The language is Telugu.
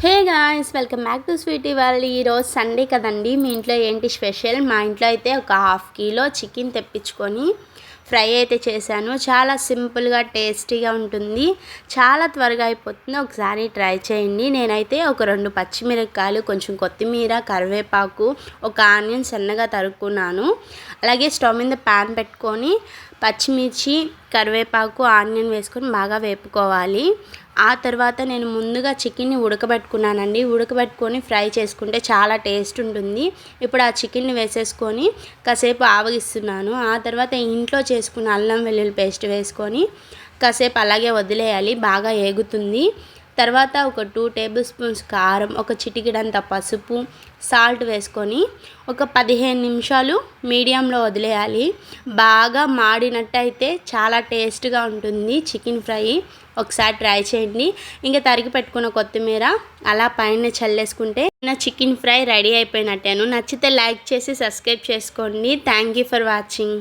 Hey guys, welcome back to sweety world. ఈరోజు సండే కదండి. మీ ఇంట్లో ఏంటి స్పెషల్? మా ఇంట్లో అయితే ఒక హాఫ్ కిలో చికెన్ తెప్పించుకొని ఫ్రై అయితే చేశాను. చాలా సింపుల్గా టేస్టీగా ఉంటుంది, చాలా త్వరగా అయిపోతుంది. ఒకసారి ట్రై చేయండి. నేనైతే ఒక 2 పచ్చిమిరపకాయలు, కొంచెం కొత్తిమీర, కరివేపాకు, ఒక ఆనియన్ సన్నగా తరుక్కున్నాను. అలాగే స్టవ్ మీద ప్యాన్ పెట్టుకొని పచ్చిమిర్చి, కరివేపాకు, ఆనియన్ వేసుకొని బాగా వేపుకోవాలి. ఆ తర్వాత నేను ముందుగా చికెన్ని ఉడకబెట్టుకున్నానండి. ఉడకబెట్టుకొని ఫ్రై చేసుకుంటే చాలా టేస్ట్ ఉంటుంది. ఇప్పుడు ఆ చికెన్ని వేసేసుకొని కాసేపు ఆవగిస్తున్నాను. ఆ తర్వాత ఇంట్లో చేసుకున్న అల్లం వెల్లుల్లి పేస్ట్ వేసుకొని కాసేపు అలాగే వదిలేయాలి, బాగా ఏగుతుంది. తర్వాత ఒక 2 టేబుల్ స్పూన్స్ కారం, ఒక చిటికెడంత పసుపు, సాల్ట్ వేసుకొని ఒక 15 నిమిషాలు మీడియంలో వదిలేయాలి. బాగా మాడినట్టయితే చాలా టేస్ట్గా ఉంటుంది చికెన్ ఫ్రై. ఒకసారి ట్రై చేయండి. ఇంకా తరిగి పెట్టుకున్న కొత్తిమీర అలా పైన చల్లేసుకుంటే నా చికెన్ ఫ్రై రెడీ అయిపోయినట్టేను. నచ్చితే లైక్ చేసి సబ్స్క్రైబ్ చేసుకోండి. Thank you for watching.